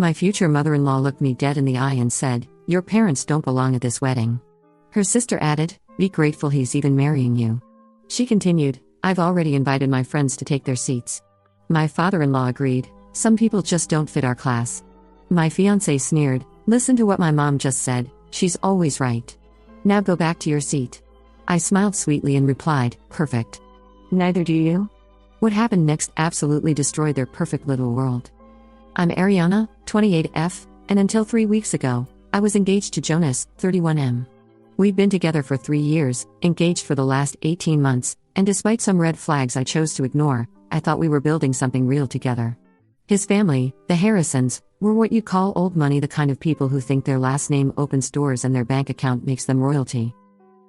My future mother-in-law looked me dead in the eye and said, "Your parents don't belong at this wedding." Her sister added, "Be grateful he's even marrying you." She continued, "I've already invited my friends to take their seats." My father-in-law agreed, "Some people just don't fit our class." My fiancé sneered, "Listen to what my mom just said, she's always right. Now go back to your seat." I smiled sweetly and replied, "Perfect. Neither do you?" What happened next absolutely destroyed their perfect little world. I'm Ariana, 28F, and until 3 weeks ago, I was engaged to Jonas, 31M. We've been together for 3 years, engaged for the last 18 months, and despite some red flags I chose to ignore, I thought we were building something real together. His family, the Harrisons, were what you call old money, the kind of people who think their last name opens doors and their bank account makes them royalty.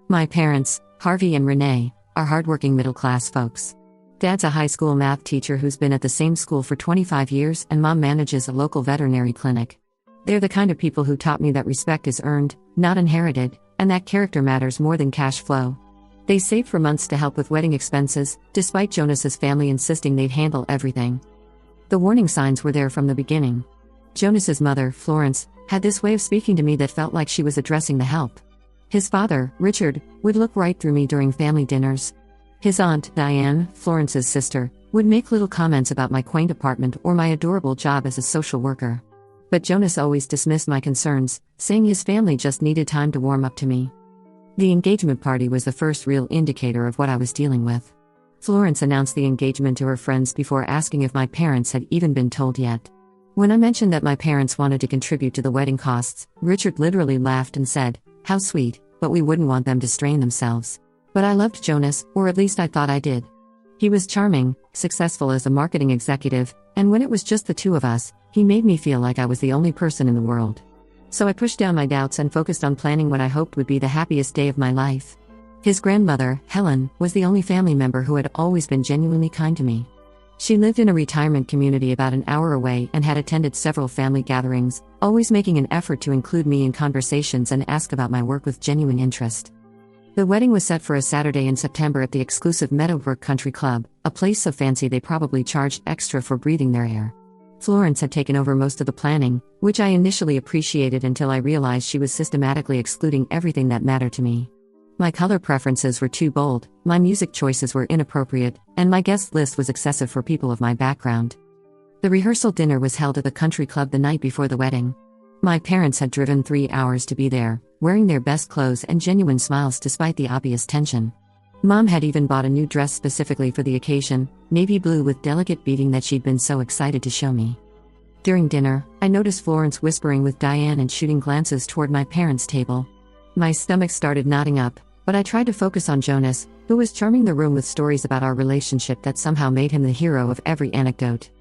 My parents, Harvey and Renee, are hardworking middle-class folks. Dad's a high school math teacher who's been at the same school for 25 years, and Mom manages a local veterinary clinic. They're the kind of people who taught me that respect is earned, not inherited, and that character matters more than cash flow. They saved for months to help with wedding expenses, despite Jonas's family insisting they'd handle everything. The warning signs were there from the beginning. Jonas's mother, Florence, had this way of speaking to me that felt like she was addressing the help. His father, Richard, would look right through me during family dinners. His aunt, Diane, Florence's sister, would make little comments about my quaint apartment or my adorable job as a social worker. But Jonas always dismissed my concerns, saying his family just needed time to warm up to me. The engagement party was the first real indicator of what I was dealing with. Florence announced the engagement to her friends before asking if my parents had even been told yet. When I mentioned that my parents wanted to contribute to the wedding costs, Richard literally laughed and said, "How sweet, but we wouldn't want them to strain themselves." But I loved Jonas, or at least I thought I did. He was charming, successful as a marketing executive, and when it was just the two of us, he made me feel like I was the only person in the world. So I pushed down my doubts and focused on planning what I hoped would be the happiest day of my life. His grandmother, Helen, was the only family member who had always been genuinely kind to me. She lived in a retirement community about an hour away and had attended several family gatherings, always making an effort to include me in conversations and ask about my work with genuine interest. The wedding was set for a Saturday in September at the exclusive Meadowbrook Country Club, a place so fancy they probably charged extra for breathing their air. Florence had taken over most of the planning, which I initially appreciated until I realized she was systematically excluding everything that mattered to me. My color preferences were too bold, my music choices were inappropriate, and my guest list was excessive for people of my background. The rehearsal dinner was held at the country club the night before the wedding. My parents had driven 3 hours to be there, wearing their best clothes and genuine smiles despite the obvious tension. Mom had even bought a new dress specifically for the occasion, navy blue with delicate beading that she'd been so excited to show me. During dinner, I noticed Florence whispering with Diane and shooting glances toward my parents' table. My stomach started knotting up, but I tried to focus on Jonas, who was charming the room with stories about our relationship that somehow made him the hero of every anecdote.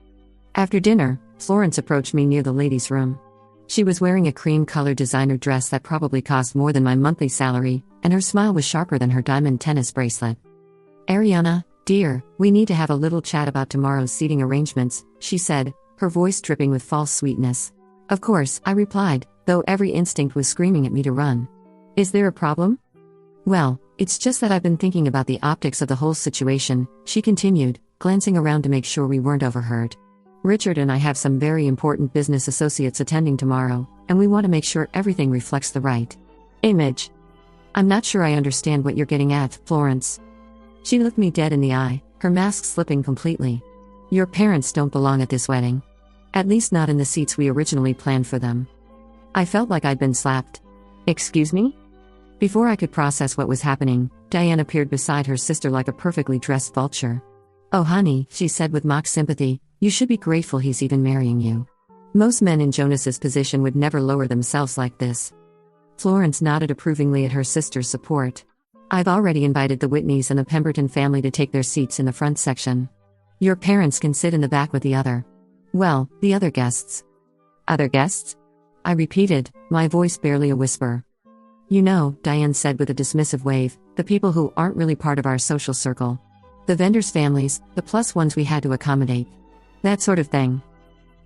After dinner, Florence approached me near the ladies' room. She was wearing a cream-colored designer dress that probably cost more than my monthly salary, and her smile was sharper than her diamond tennis bracelet. "Ariana, dear, we need to have a little chat about tomorrow's seating arrangements," she said, her voice dripping with false sweetness. "Of course," I replied, though every instinct was screaming at me to run. "Is there a problem?" "Well, it's just that I've been thinking about the optics of the whole situation," she continued, glancing around to make sure we weren't overheard. "Richard and I have some very important business associates attending tomorrow, and we want to make sure everything reflects the right image." "I'm not sure I understand what you're getting at, Florence." She looked me dead in the eye, her mask slipping completely. "Your parents don't belong at this wedding. At least not in the seats we originally planned for them." I felt like I'd been slapped. "Excuse me?" Before I could process what was happening, Diane appeared beside her sister like a perfectly dressed vulture. "Oh honey," she said with mock sympathy, "you should be grateful he's even marrying you. Most men in Jonas's position would never lower themselves like this." Florence nodded approvingly at her sister's support. "I've already invited the Whitneys and the Pemberton family to take their seats in the front section. Your parents can sit in the back with the other guests." "Other guests?" I repeated, my voice barely a whisper. "You know," Diane said with a dismissive wave, "the people who aren't really part of our social circle. The vendors' families, the plus ones we had to accommodate. That sort of thing."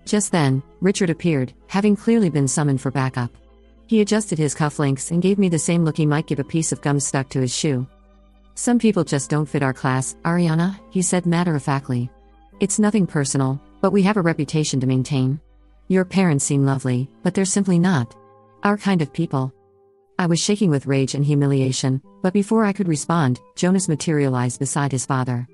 Just then, Richard appeared, having clearly been summoned for backup. He adjusted his cufflinks and gave me the same look he might give a piece of gum stuck to his shoe. "Some people just don't fit our class, Ariana," he said matter-of-factly. "It's nothing personal, but we have a reputation to maintain. Your parents seem lovely, but they're simply not our kind of people. I was shaking with rage and humiliation, but before I could respond, Jonas materialized beside his father.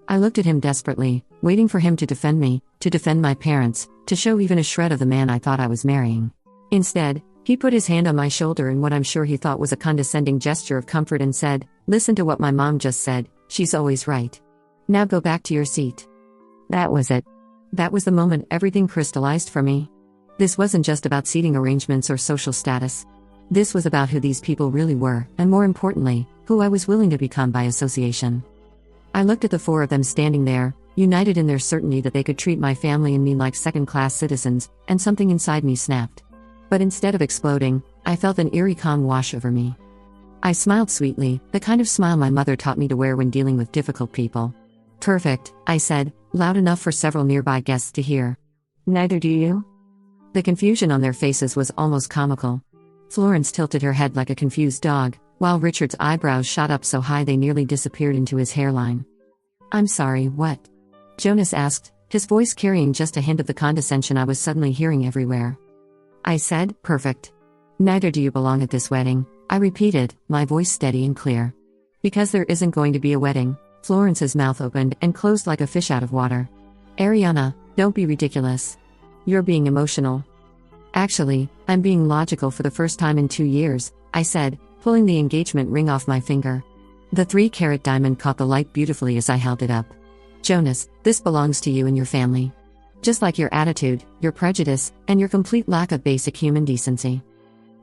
I looked at him desperately, waiting for him to defend me, to defend my parents, to show even a shred of the man I thought I was marrying. Instead, he put his hand on my shoulder in what I'm sure he thought was a condescending gesture of comfort and said, "Listen to what my mom just said, she's always right. Now go back to your seat." That was it. That was the moment everything crystallized for me. This wasn't just about seating arrangements or social status. This was about who these people really were, and more importantly, who I was willing to become by association. I looked at the four of them standing there, united in their certainty that they could treat my family and me like second-class citizens, and something inside me snapped. But instead of exploding, I felt an eerie calm wash over me. I smiled sweetly, the kind of smile my mother taught me to wear when dealing with difficult people. "Perfect," I said, loud enough for several nearby guests to hear. "Neither do you?" The confusion on their faces was almost comical. Florence tilted her head like a confused dog, while Richard's eyebrows shot up so high they nearly disappeared into his hairline. "I'm sorry, what?" Jonas asked, his voice carrying just a hint of the condescension I was suddenly hearing everywhere. I said, "Perfect. Neither do you belong at this wedding," I repeated, my voice steady and clear. "Because there isn't going to be a wedding." Florence's mouth opened and closed like a fish out of water. "Ariana, don't be ridiculous. You're being emotional." "Actually, I'm being logical for the first time in 2 years," I said, pulling the engagement ring off my finger. The 3-carat diamond caught the light beautifully as I held it up. "Jonas, this belongs to you and your family. Just like your attitude, your prejudice, and your complete lack of basic human decency."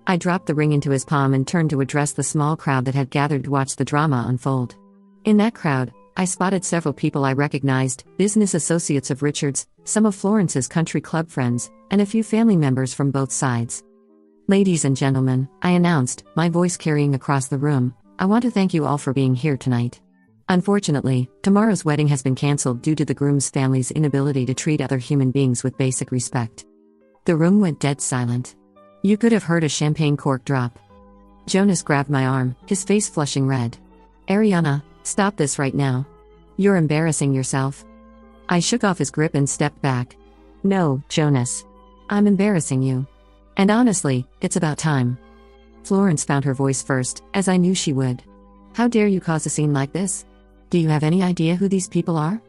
I dropped the ring into his palm and turned to address the small crowd that had gathered to watch the drama unfold. In that crowd, I spotted several people I recognized, business associates of Richard's, some of Florence's country club friends, and a few family members from both sides. "Ladies and gentlemen," I announced, my voice carrying across the room, "I want to thank you all for being here tonight. Unfortunately, tomorrow's wedding has been cancelled due to the groom's family's inability to treat other human beings with basic respect." The room went dead silent. You could have heard a champagne cork drop. Jonas grabbed my arm, his face flushing red. "Ariana, stop this right now. You're embarrassing yourself." I shook off his grip and stepped back. "No, Jonas. I'm embarrassing you. And honestly, it's about time." Florence found her voice first, as I knew she would. "How dare you cause a scene like this? Do you have any idea who these people are?"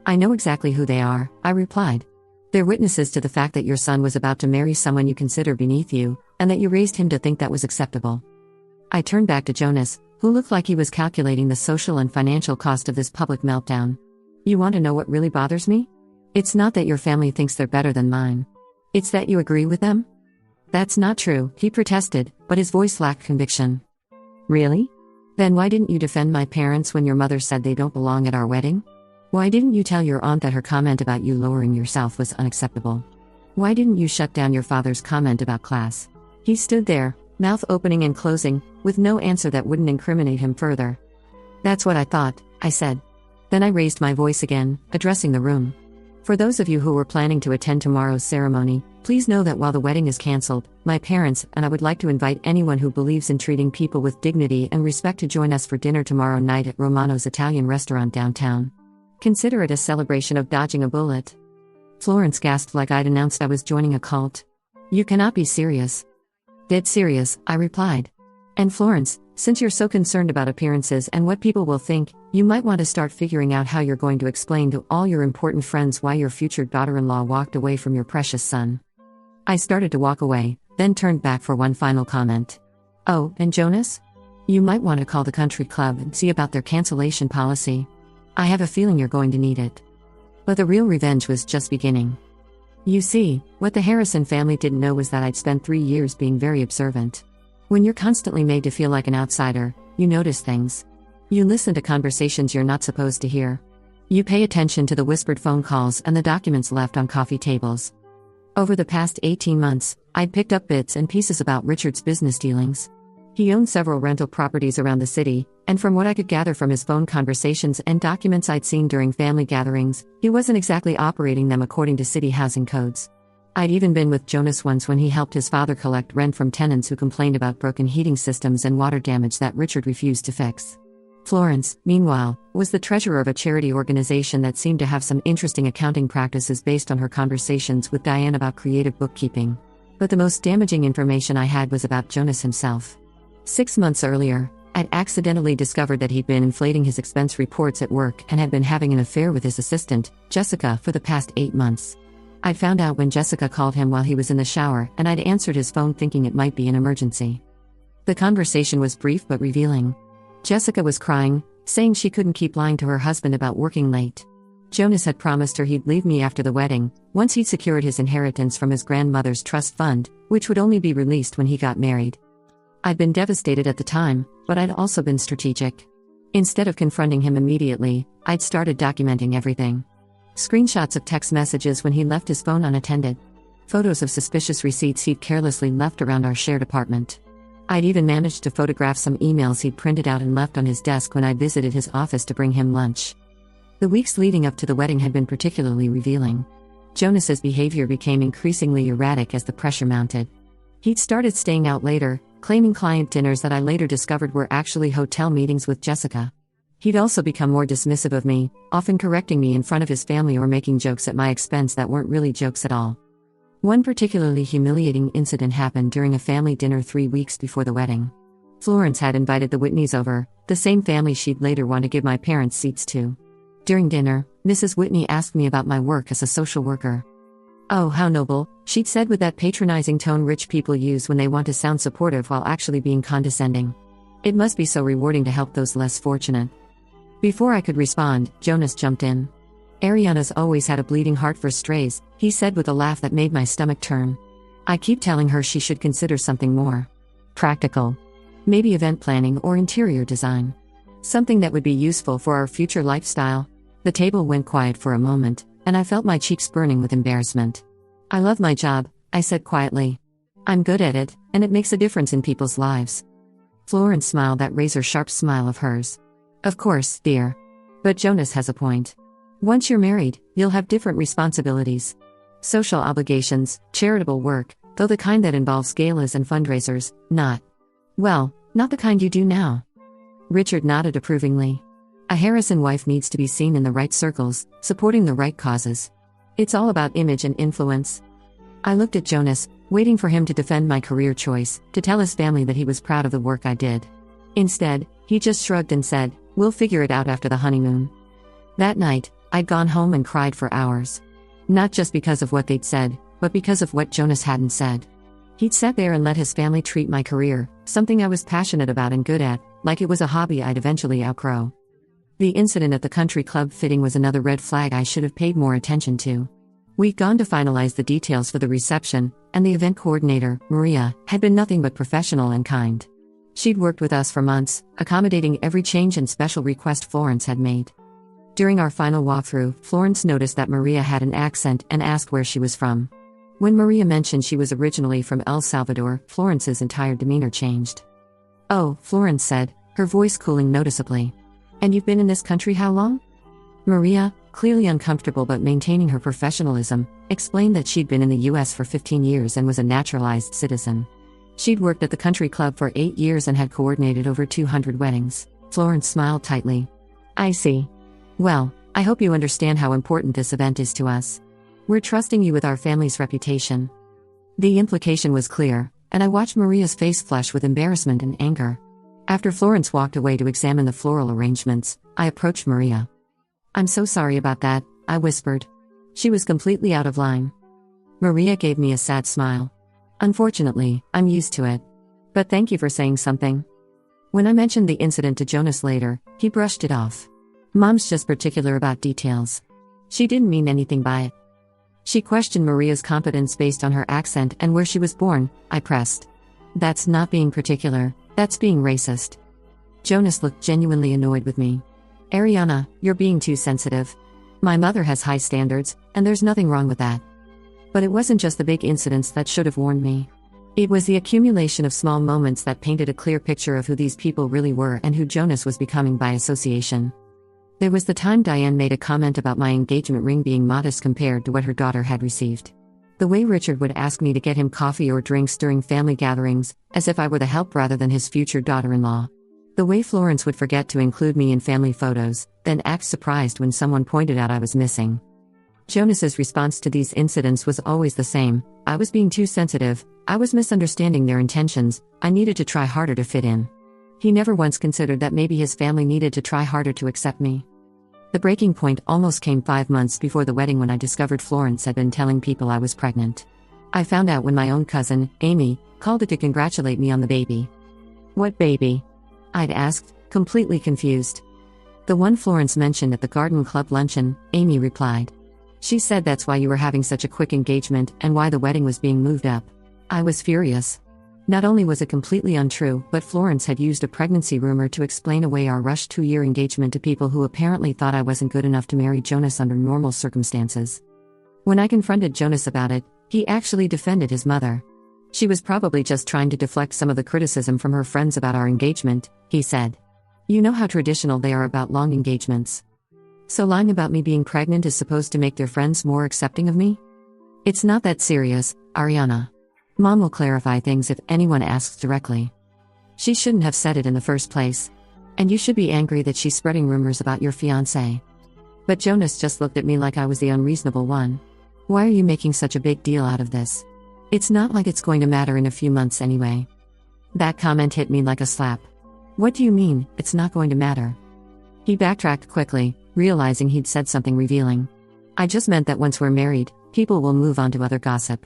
"I know exactly who they are," I replied. "They're witnesses to the fact that your son was about to marry someone you consider beneath you, and that you raised him to think that was acceptable." I turned back to Jonas, who looked like he was calculating the social and financial cost of this public meltdown. "You want to know what really bothers me? It's not that your family thinks they're better than mine. It's that you agree with them." "That's not true," he protested, but his voice lacked conviction. "Really? Then why didn't you defend my parents when your mother said they don't belong at our wedding? Why didn't you tell your aunt that her comment about you lowering yourself was unacceptable? Why didn't you shut down your father's comment about class?" He stood there, mouth opening and closing, with no answer that wouldn't incriminate him further. "That's what I thought," I said. Then I raised my voice again, addressing the room. "For those of you who were planning to attend tomorrow's ceremony, please know that while the wedding is cancelled, my parents and I would like to invite anyone who believes in treating people with dignity and respect to join us for dinner tomorrow night at Romano's Italian restaurant downtown. Consider it a celebration of dodging a bullet." Florence gasped like I'd announced I was joining a cult. "You cannot be serious." "Dead serious," I replied. "And Florence, since you're so concerned about appearances and what people will think, you might want to start figuring out how you're going to explain to all your important friends why your future daughter-in-law walked away from your precious son." I started to walk away, then turned back for one final comment. "Oh, and Jonas? You might want to call the country club and see about their cancellation policy. I have a feeling you're going to need it." But the real revenge was just beginning. You see, what the Harrison family didn't know was that I'd spent 3 years being very observant. When you're constantly made to feel like an outsider, you notice things. You listen to conversations you're not supposed to hear. You pay attention to the whispered phone calls and the documents left on coffee tables. Over the past 18 months, I'd picked up bits and pieces about Richard's business dealings. He owned several rental properties around the city, and from what I could gather from his phone conversations and documents I'd seen during family gatherings, he wasn't exactly operating them according to city housing codes. I'd even been with Jonas once when he helped his father collect rent from tenants who complained about broken heating systems and water damage that Richard refused to fix. Florence, meanwhile, was the treasurer of a charity organization that seemed to have some interesting accounting practices based on her conversations with Diane about creative bookkeeping. But the most damaging information I had was about Jonas himself. 6 months earlier, I'd accidentally discovered that he'd been inflating his expense reports at work and had been having an affair with his assistant, Jessica, for the past 8 months. I'd found out when Jessica called him while he was in the shower, and I'd answered his phone thinking it might be an emergency. The conversation was brief but revealing. Jessica was crying, saying she couldn't keep lying to her husband about working late. Jonas had promised her he'd leave me after the wedding, once he'd secured his inheritance from his grandmother's trust fund, which would only be released when he got married. I'd been devastated at the time, but I'd also been strategic. Instead of confronting him immediately, I'd started documenting everything. Screenshots of text messages when he left his phone unattended. Photos of suspicious receipts he'd carelessly left around our shared apartment. I'd even managed to photograph some emails he'd printed out and left on his desk when I visited his office to bring him lunch. The weeks leading up to the wedding had been particularly revealing. Jonas's behavior became increasingly erratic as the pressure mounted. He'd started staying out later, claiming client dinners that I later discovered were actually hotel meetings with Jessica. He'd also become more dismissive of me, often correcting me in front of his family or making jokes at my expense that weren't really jokes at all. One particularly humiliating incident happened during a family dinner 3 weeks before the wedding. Florence had invited the Whitneys over, the same family she'd later want to give my parents seats to. During dinner, Mrs. Whitney asked me about my work as a social worker. "Oh, how noble," she'd said with that patronizing tone rich people use when they want to sound supportive while actually being condescending. "It must be so rewarding to help those less fortunate." Before I could respond, Jonas jumped in. "Ariana's always had a bleeding heart for strays," he said with a laugh that made my stomach turn. "I keep telling her she should consider something more practical. Maybe event planning or interior design. Something that would be useful for our future lifestyle." The table went quiet for a moment, and I felt my cheeks burning with embarrassment. "I love my job," I said quietly. "I'm good at it, and it makes a difference in people's lives." Florence smiled that razor-sharp smile of hers. "Of course, dear. But Jonas has a point. Once you're married, you'll have different responsibilities. Social obligations, charitable work, though the kind that involves galas and fundraisers, not the kind you do now." Richard nodded approvingly. "A Harrison wife needs to be seen in the right circles, supporting the right causes. It's all about image and influence." I looked at Jonas, waiting for him to defend my career choice, to tell his family that he was proud of the work I did. Instead, he just shrugged and said, "We'll figure it out after the honeymoon." That night, I'd gone home and cried for hours. Not just because of what they'd said, but because of what Jonas hadn't said. He'd sat there and let his family treat my career, something I was passionate about and good at, like it was a hobby I'd eventually outgrow. The incident at the country club fitting was another red flag I should have paid more attention to. We'd gone to finalize the details for the reception, and the event coordinator, Maria, had been nothing but professional and kind. She'd worked with us for months, accommodating every change and special request Florence had made. During our final walkthrough, Florence noticed that Maria had an accent and asked where she was from. When Maria mentioned she was originally from El Salvador, Florence's entire demeanor changed. "Oh," Florence said, her voice cooling noticeably. "And you've been in this country how long?" Maria, clearly uncomfortable but maintaining her professionalism, explained that she'd been in the US for 15 years and was a naturalized citizen. She'd worked at the country club for 8 years and had coordinated over 200 weddings. Florence smiled tightly. "I see. Well, I hope you understand how important this event is to us. We're trusting you with our family's reputation." The implication was clear, and I watched Maria's face flush with embarrassment and anger. After Florence walked away to examine the floral arrangements, I approached Maria. "I'm so sorry about that," I whispered. She was completely out of line. Maria gave me a sad smile. "Unfortunately, I'm used to it. But thank you for saying something." When I mentioned the incident to Jonas later, he brushed it off. "Mom's just particular about details. She didn't mean anything by it." She questioned Maria's competence based on her accent and where she was born, I pressed. "That's not being particular, that's being racist." Jonas looked genuinely annoyed with me. "Ariana, you're being too sensitive. My mother has high standards, and there's nothing wrong with that." But it wasn't just the big incidents that should have warned me. It was the accumulation of small moments that painted a clear picture of who these people really were and who Jonas was becoming by association. There was the time Diane made a comment about my engagement ring being modest compared to what her daughter had received. The way Richard would ask me to get him coffee or drinks during family gatherings, as if I were the help rather than his future daughter-in-law. The way Florence would forget to include me in family photos, then act surprised when someone pointed out I was missing. Jonas's response to these incidents was always the same: I was being too sensitive, I was misunderstanding their intentions, I needed to try harder to fit in. He never once considered that maybe his family needed to try harder to accept me. The breaking point almost came 5 months before the wedding, when I discovered Florence had been telling people I was pregnant. I found out when my own cousin, Amy, called it to congratulate me on the baby. "What baby?" I'd asked, completely confused. "The one Florence mentioned at the garden club luncheon," Amy replied. "She said that's why you were having such a quick engagement and why the wedding was being moved up." I was furious. Not only was it completely untrue, but Florence had used a pregnancy rumor to explain away our rushed 2-year engagement to people who apparently thought I wasn't good enough to marry Jonas under normal circumstances. When I confronted Jonas about it, he actually defended his mother. "She was probably just trying to deflect some of the criticism from her friends about our engagement," he said. "You know how traditional they are about long engagements. So lying about me being pregnant is supposed to make their friends more accepting of me? It's not that serious, Ariana. Mom will clarify things if anyone asks directly. She shouldn't have said it in the first place. And you should be angry that she's spreading rumors about your fiancé." But Jonas just looked at me like I was the unreasonable one. "Why are you making such a big deal out of this? It's not like it's going to matter in a few months anyway." That comment hit me like a slap. "What do you mean, it's not going to matter?" He backtracked quickly, realizing he'd said something revealing. "I just meant that once we're married, people will move on to other gossip."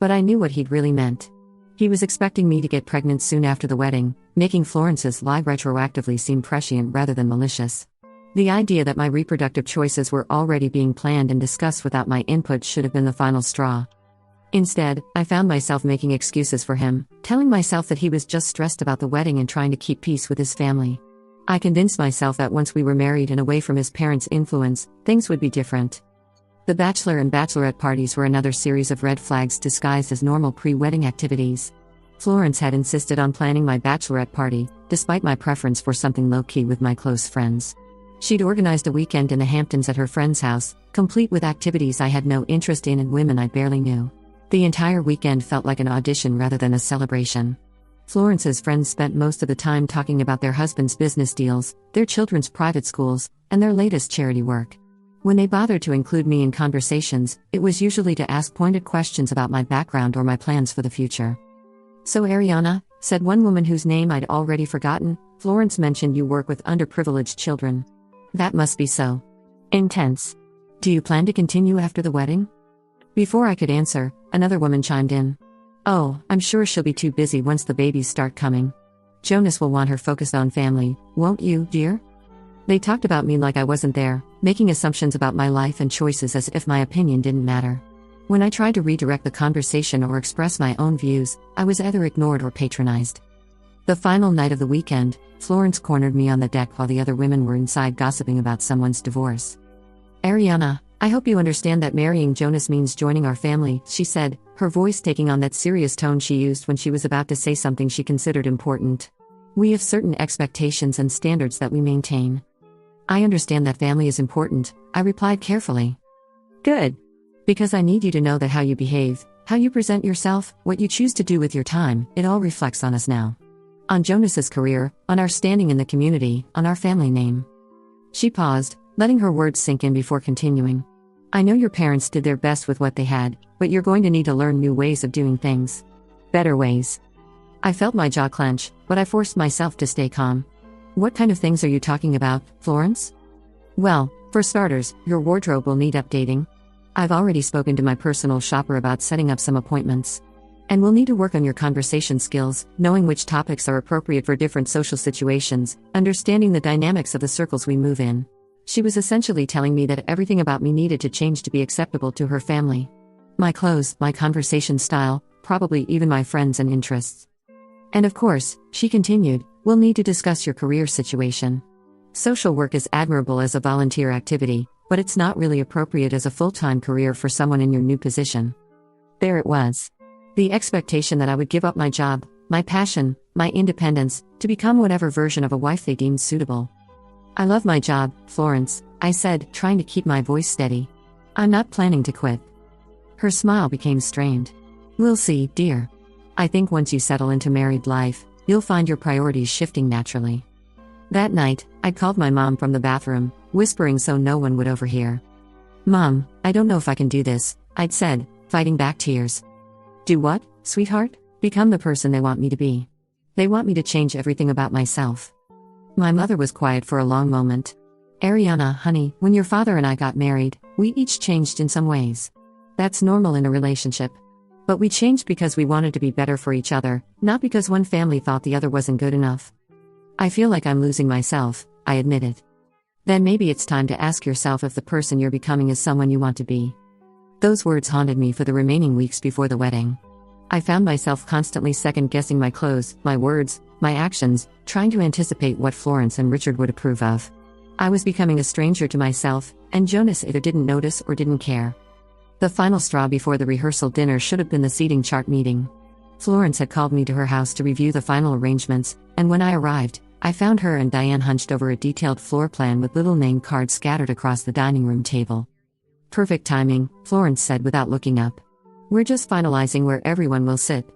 But I knew what he'd really meant. He was expecting me to get pregnant soon after the wedding, making Florence's lie retroactively seem prescient rather than malicious. The idea that my reproductive choices were already being planned and discussed without my input should have been the final straw. Instead, I found myself making excuses for him, telling myself that he was just stressed about the wedding and trying to keep peace with his family. I convinced myself that once we were married and away from his parents' influence, things would be different. The bachelor and bachelorette parties were another series of red flags disguised as normal pre-wedding activities. Florence had insisted on planning my bachelorette party, despite my preference for something low-key with my close friends. She'd organized a weekend in the Hamptons at her friend's house, complete with activities I had no interest in and women I barely knew. The entire weekend felt like an audition rather than a celebration. Florence's friends spent most of the time talking about their husbands' business deals, their children's private schools, and their latest charity work. When they bothered to include me in conversations, it was usually to ask pointed questions about my background or my plans for the future. "So Ariana," said one woman whose name I'd already forgotten, "Florence mentioned you work with underprivileged children. That must be so intense. Do you plan to continue after the wedding?" Before I could answer, another woman chimed in. "Oh, I'm sure she'll be too busy once the babies start coming. Jonas will want her focused on family, won't you, dear?" They talked about me like I wasn't there, making assumptions about my life and choices as if my opinion didn't matter. When I tried to redirect the conversation or express my own views, I was either ignored or patronized. The final night of the weekend, Florence cornered me on the deck while the other women were inside gossiping about someone's divorce. "Ariana, I hope you understand that marrying Jonas means joining our family," she said, her voice taking on that serious tone she used when she was about to say something she considered important. "We have certain expectations and standards that we maintain." "I understand that family is important," I replied carefully. "Good. Because I need you to know that how you behave, how you present yourself, what you choose to do with your time, it all reflects on us now. On Jonas's career, on our standing in the community, on our family name." She paused, letting her words sink in before continuing. "I know your parents did their best with what they had, but you're going to need to learn new ways of doing things. Better ways." I felt my jaw clench, but I forced myself to stay calm. "What kind of things are you talking about, Florence?" "Well, for starters, your wardrobe will need updating. I've already spoken to my personal shopper about setting up some appointments. And we'll need to work on your conversation skills, knowing which topics are appropriate for different social situations, understanding the dynamics of the circles we move in." She was essentially telling me that everything about me needed to change to be acceptable to her family. My clothes, my conversation style, probably even my friends and interests. "And of course," she continued, "we'll need to discuss your career situation. Social work is admirable as a volunteer activity, but it's not really appropriate as a full-time career for someone in your new position." There it was. The expectation that I would give up my job, my passion, my independence, to become whatever version of a wife they deemed suitable. "I love my job, Florence," I said, trying to keep my voice steady. "I'm not planning to quit." Her smile became strained. "We'll see, dear. I think once you settle into married life, you'll find your priorities shifting naturally. That night, I called my mom from the bathroom, whispering so no one would overhear. "Mom, I don't know if I can do this," I'd said, fighting back tears. "Do what, sweetheart?" "Become the person they want me to be. They want me to change everything about myself." My mother was quiet for a long moment. "Ariana, honey, when your father and I got married, we each changed in some ways. That's normal in a relationship. But we changed because we wanted to be better for each other, not because one family thought the other wasn't good enough." "I feel like I'm losing myself," I admitted. "Then maybe it's time to ask yourself if the person you're becoming is someone you want to be." Those words haunted me for the remaining weeks before the wedding. I found myself constantly second-guessing my clothes, my words, my actions, trying to anticipate what Florence and Richard would approve of. I was becoming a stranger to myself, and Jonas either didn't notice or didn't care. The final straw before the rehearsal dinner should have been the seating chart meeting. Florence had called me to her house to review the final arrangements, and when I arrived, I found her and Diane hunched over a detailed floor plan with little name cards scattered across the dining room table. "Perfect timing," Florence said without looking up. "We're just finalizing where everyone will sit."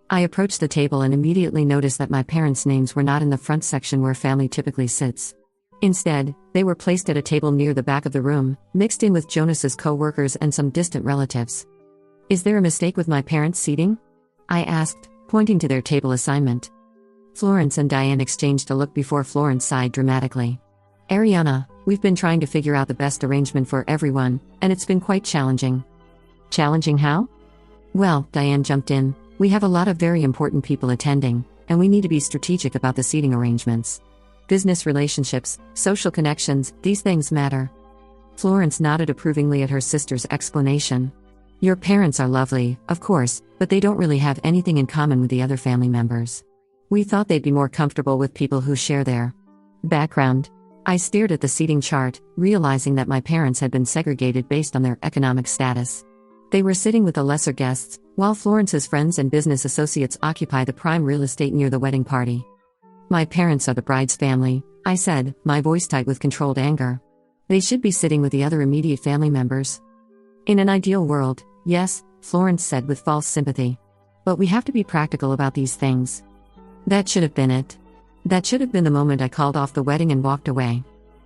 I approached the table and immediately noticed that my parents' names were not in the front section where family typically sits. Instead, they were placed at a table near the back of the room, mixed in with Jonas's co-workers and some distant relatives. "Is there a mistake with my parents' seating?" I asked, pointing to their table assignment. Florence and Diane exchanged a look before Florence sighed dramatically. "Ariana, we've been trying to figure out the best arrangement for everyone, and it's been quite challenging." "Challenging how?" "Well," Diane jumped in, "we have a lot of very important people attending, and we need to be strategic about the seating arrangements. Business relationships, social connections, these things matter." Florence nodded approvingly at her sister's explanation. "Your parents are lovely, of course, but they don't really have anything in common with the other family members. We thought they'd be more comfortable with people who share their background." I stared at the seating chart, realizing that my parents had been segregated based on their economic status. They were sitting with the lesser guests, while Florence's friends and business associates occupy the prime real estate near the wedding party. "My parents are the bride's family," I said, my voice tight with controlled anger. "They should be sitting with the other immediate family members." "In an ideal world, yes," Florence said with false sympathy. "But we have to be practical about these things." That should have been it. That should have been the moment I called off the wedding and walked away.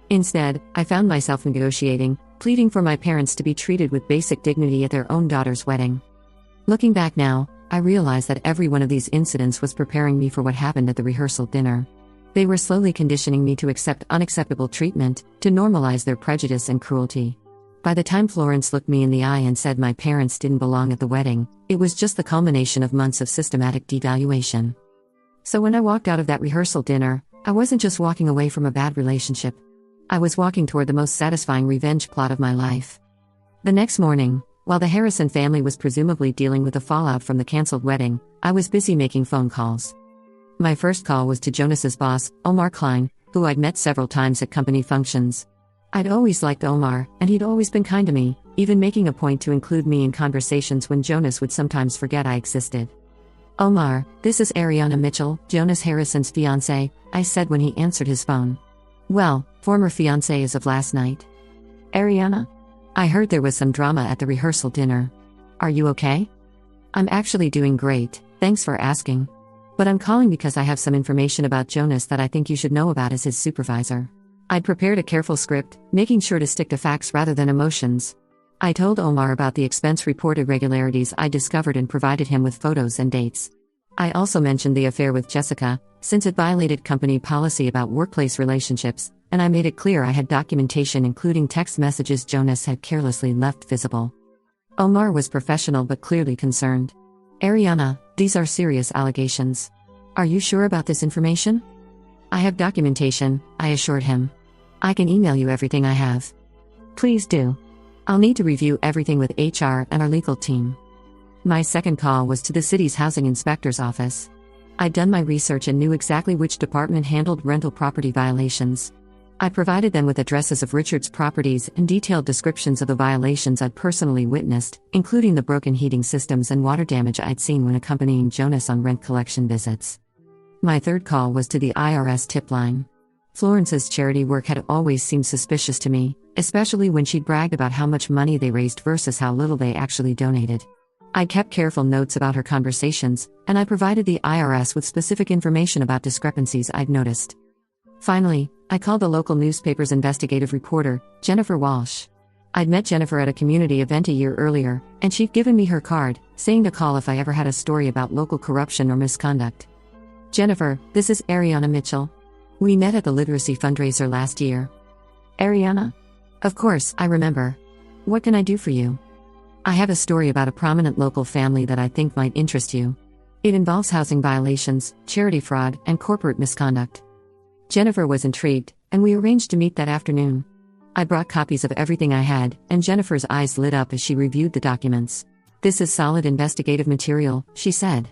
Instead, I found myself negotiating, pleading for my parents to be treated with basic dignity at their own daughter's wedding. Looking back now, I realize that every one of these incidents was preparing me for what happened at the rehearsal dinner. They were slowly conditioning me to accept unacceptable treatment, to normalize their prejudice and cruelty. By the time Florence looked me in the eye and said my parents didn't belong at the wedding, it was just the culmination of months of systematic devaluation. So when I walked out of that rehearsal dinner, I wasn't just walking away from a bad relationship. I was walking toward the most satisfying revenge plot of my life. The next morning, while the Harrison family was presumably dealing with the fallout from the canceled wedding, I was busy making phone calls. My first call was to Jonas's boss, Omar Klein, who I'd met several times at company functions. I'd always liked Omar, and he'd always been kind to me, even making a point to include me in conversations when Jonas would sometimes forget I existed. "Omar, this is Ariana Mitchell, Jonas Harrison's fiancée," I said when he answered his phone. "Well, former fiancée as of last night." "Ariana? I heard there was some drama at the rehearsal dinner. Are you okay?" "I'm actually doing great, thanks for asking. But I'm calling because I have some information about Jonas that I think you should know about as his supervisor." I'd prepared a careful script, making sure to stick to facts rather than emotions. I told Omar about the expense report irregularities I discovered and provided him with photos and dates. I also mentioned the affair with Jessica, since it violated company policy about workplace relationships, and I made it clear I had documentation including text messages Jonas had carelessly left visible. Omar was professional but clearly concerned. "Ariana, these are serious allegations. Are you sure about this information?" "I have documentation," I assured him. "I can email you everything I have." "Please do. I'll need to review everything with HR and our legal team." My second call was to the city's housing inspector's office. I'd done my research and knew exactly which department handled rental property violations. I provided them with addresses of Richard's properties and detailed descriptions of the violations I'd personally witnessed, including the broken heating systems and water damage I'd seen when accompanying Jonas on rent collection visits. My third call was to the IRS tip line. Florence's charity work had always seemed suspicious to me, especially when she'd bragged about how much money they raised versus how little they actually donated. I kept careful notes about her conversations, and I provided the IRS with specific information about discrepancies I'd noticed. Finally, I called the local newspaper's investigative reporter, Jennifer Walsh. I'd met Jennifer at a community event a year earlier, and she'd given me her card, saying to call if I ever had a story about local corruption or misconduct. Jennifer, this is Ariana Mitchell. We met at the literacy fundraiser last year. Ariana? Of course, I remember. What can I do for you? I have a story about a prominent local family that I think might interest you. It involves housing violations, charity fraud, and corporate misconduct. Jennifer was intrigued, and we arranged to meet that afternoon. I brought copies of everything I had, and Jennifer's eyes lit up as she reviewed the documents. This is solid investigative material, she said.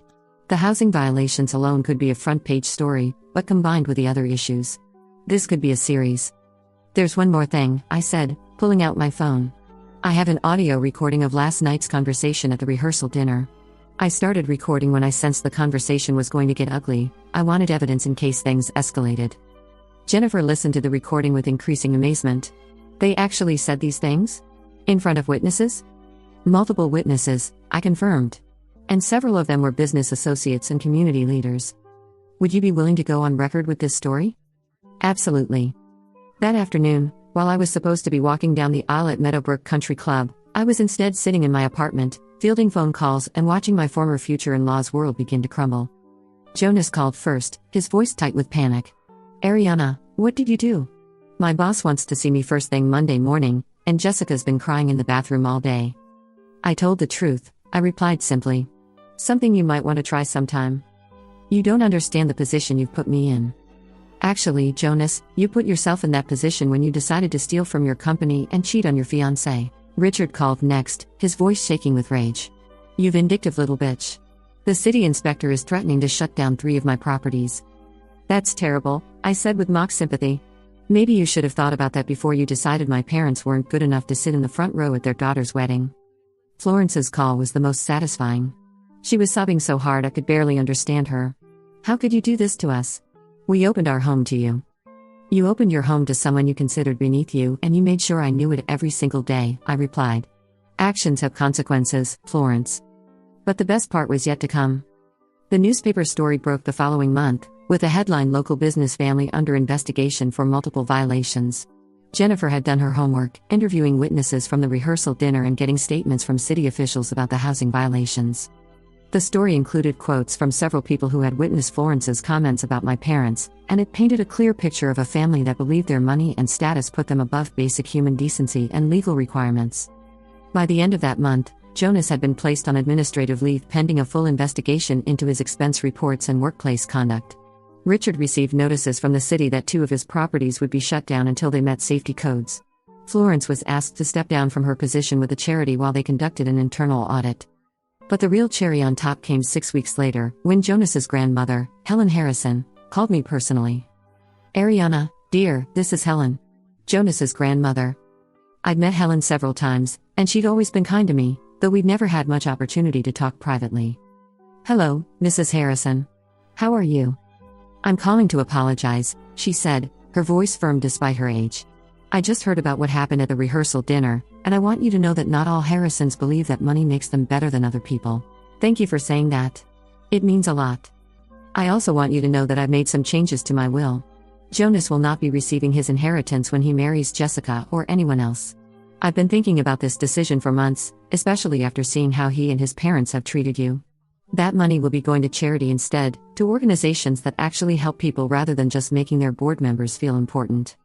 The housing violations alone could be a front-page story, but combined with the other issues, this could be a series. There's one more thing, I said, pulling out my phone. I have an audio recording of last night's conversation at the rehearsal dinner. I started recording when I sensed the conversation was going to get ugly. I wanted evidence in case things escalated. Jennifer listened to the recording with increasing amazement. They actually said these things? In front of witnesses? Multiple witnesses, I confirmed. And several of them were business associates and community leaders. Would you be willing to go on record with this story? Absolutely. That afternoon, while I was supposed to be walking down the aisle at Meadowbrook Country Club, I was instead sitting in my apartment, fielding phone calls and watching my former future-in-law's world begin to crumble. Jonas called first, his voice tight with panic. Ariana, what did you do? My boss wants to see me first thing Monday morning, and Jessica's been crying in the bathroom all day. I told the truth, I replied simply. Something you might want to try sometime. You don't understand the position you've put me in. Actually, Jonas, you put yourself in that position when you decided to steal from your company and cheat on your fiancé. Richard called next, his voice shaking with rage. You vindictive little bitch. The city inspector is threatening to shut down 3 of my properties. That's terrible, I said with mock sympathy. Maybe you should have thought about that before you decided my parents weren't good enough to sit in the front row at their daughter's wedding. Florence's call was the most satisfying. She was sobbing so hard I could barely understand her. How could you do this to us? We opened our home to you. You opened your home to someone you considered beneath you, and you made sure I knew it every single day, I replied. Actions have consequences, Florence. But the best part was yet to come. The newspaper story broke the following month, with a headline local business family under investigation for multiple violations. Jennifer had done her homework, interviewing witnesses from the rehearsal dinner and getting statements from city officials about the housing violations. The story included quotes from several people who had witnessed Florence's comments about my parents, and it painted a clear picture of a family that believed their money and status put them above basic human decency and legal requirements. By the end of that month, Jonas had been placed on administrative leave pending a full investigation into his expense reports and workplace conduct. Richard received notices from the city that 2 of his properties would be shut down until they met safety codes. Florence was asked to step down from her position with the charity while they conducted an internal audit. But the real cherry on top came 6 weeks later, when Jonas's grandmother, Helen Harrison, called me personally. Ariana, dear, this is Helen. Jonas's grandmother. I'd met Helen several times, and she'd always been kind to me, though we'd never had much opportunity to talk privately. Hello, Mrs. Harrison. How are you? I'm calling to apologize, she said, her voice firm despite her age. I just heard about what happened at the rehearsal dinner, and I want you to know that not all Harrisons believe that money makes them better than other people. Thank you for saying that. It means a lot. I also want you to know that I've made some changes to my will. Jonas will not be receiving his inheritance when he marries Jessica or anyone else. I've been thinking about this decision for months, especially after seeing how he and his parents have treated you. That money will be going to charity instead, to organizations that actually help people rather than just making their board members feel important.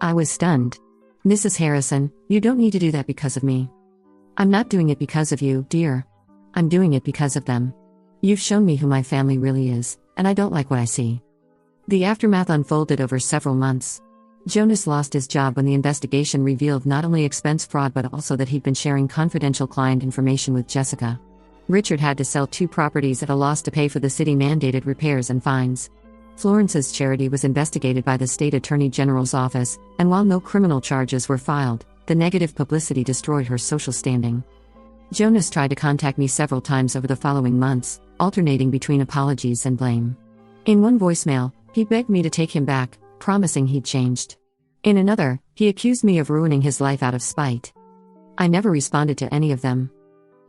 I was stunned. Mrs. Harrison, you don't need to do that because of me. I'm not doing it because of you, dear. I'm doing it because of them. You've shown me who my family really is, and I don't like what I see. The aftermath unfolded over several months. Jonas lost his job when the investigation revealed not only expense fraud but also that he'd been sharing confidential client information with Jessica. Richard had to sell 2 properties at a loss to pay for the city-mandated repairs and fines. Florence's charity was investigated by the state attorney general's office, and while no criminal charges were filed, the negative publicity destroyed her social standing. Jonas tried to contact me several times over the following months, alternating between apologies and blame. In one voicemail, he begged me to take him back, promising he'd changed. In another, he accused me of ruining his life out of spite. I never responded to any of them.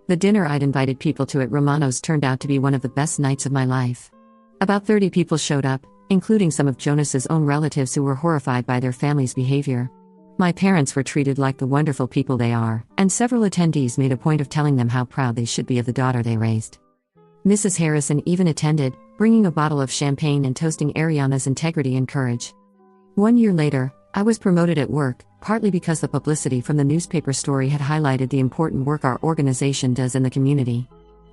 The dinner I'd invited people to at Romano's turned out to be one of the best nights of my life. About 30 people showed up, including some of Jonas's own relatives who were horrified by their family's behavior. My parents were treated like the wonderful people they are, and several attendees made a point of telling them how proud they should be of the daughter they raised. Mrs. Harrison even attended, bringing a bottle of champagne and toasting Ariana's integrity and courage. 1 year later, I was promoted at work, partly because the publicity from the newspaper story had highlighted the important work our organization does in the community.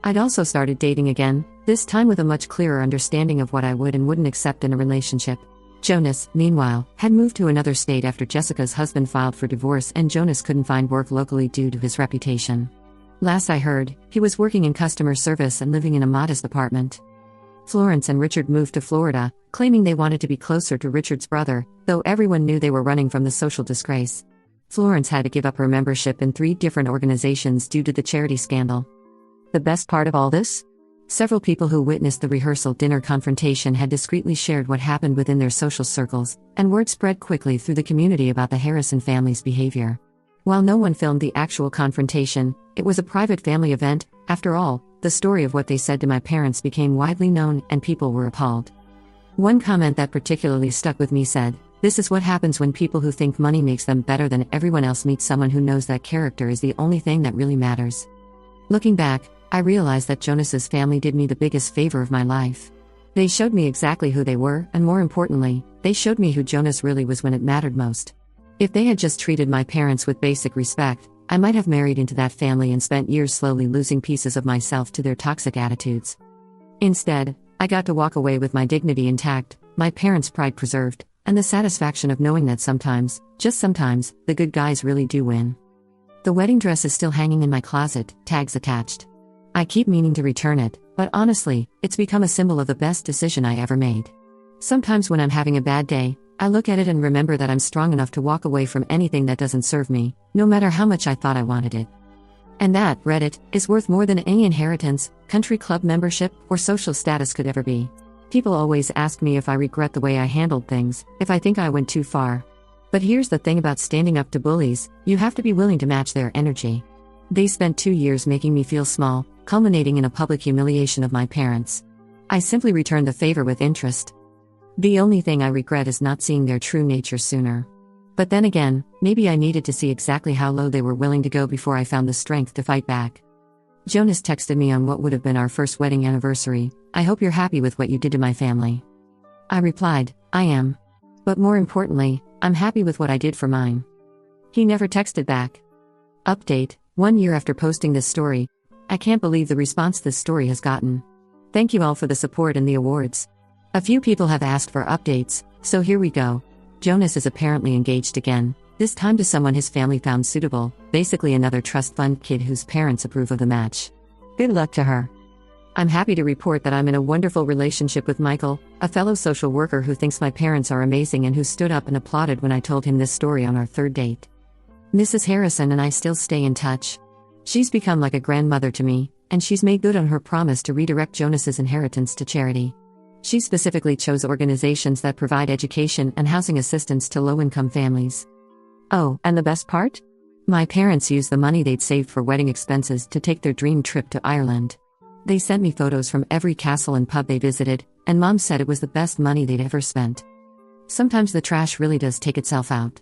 I'd also started dating again, this time with a much clearer understanding of what I would and wouldn't accept in a relationship. Jonas, meanwhile, had moved to another state after Jessica's husband filed for divorce and Jonas couldn't find work locally due to his reputation. Last I heard, he was working in customer service and living in a modest apartment. Florence and Richard moved to Florida, claiming they wanted to be closer to Richard's brother, though everyone knew they were running from the social disgrace. Florence had to give up her membership in 3 different organizations due to the charity scandal. The best part of all this? Several people who witnessed the rehearsal dinner confrontation had discreetly shared what happened within their social circles, and word spread quickly through the community about the Harrison family's behavior. While no one filmed the actual confrontation, it was a private family event. After all, the story of what they said to my parents became widely known and people were appalled. One comment that particularly stuck with me said, "This is what happens when people who think money makes them better than everyone else meet someone who knows that character is the only thing that really matters." Looking back, I realized that Jonas's family did me the biggest favor of my life. They showed me exactly who they were, and more importantly, they showed me who Jonas really was when it mattered most. If they had just treated my parents with basic respect, I might have married into that family and spent years slowly losing pieces of myself to their toxic attitudes. Instead, I got to walk away with my dignity intact, my parents' pride preserved, and the satisfaction of knowing that sometimes, just sometimes, the good guys really do win. The wedding dress is still hanging in my closet, tags attached. I keep meaning to return it, but honestly, it's become a symbol of the best decision I ever made. Sometimes when I'm having a bad day, I look at it and remember that I'm strong enough to walk away from anything that doesn't serve me, no matter how much I thought I wanted it. And that, Reddit, is worth more than any inheritance, country club membership, or social status could ever be. People always ask me if I regret the way I handled things, if I think I went too far. But here's the thing about standing up to bullies, you have to be willing to match their energy. They spent 2 years making me feel small, culminating in a public humiliation of my parents. I simply returned the favor with interest. The only thing I regret is not seeing their true nature sooner. But then again, maybe I needed to see exactly how low they were willing to go before I found the strength to fight back. Jonas texted me on what would have been our first wedding anniversary, "I hope you're happy with what you did to my family." I replied, "I am. But more importantly, I'm happy with what I did for mine." He never texted back. Update: 1 year after posting this story, I can't believe the response this story has gotten. Thank you all for the support and the awards. A few people have asked for updates, so here we go. Jonas is apparently engaged again, this time to someone his family found suitable, basically another trust fund kid whose parents approve of the match. Good luck to her. I'm happy to report that I'm in a wonderful relationship with Michael, a fellow social worker who thinks my parents are amazing and who stood up and applauded when I told him this story on our 3rd date. Mrs. Harrison and I still stay in touch. She's become like a grandmother to me, and she's made good on her promise to redirect Jonas's inheritance to charity. She specifically chose organizations that provide education and housing assistance to low-income families. Oh, and the best part? My parents used the money they'd saved for wedding expenses to take their dream trip to Ireland. They sent me photos from every castle and pub they visited, and Mom said it was the best money they'd ever spent. Sometimes the trash really does take itself out.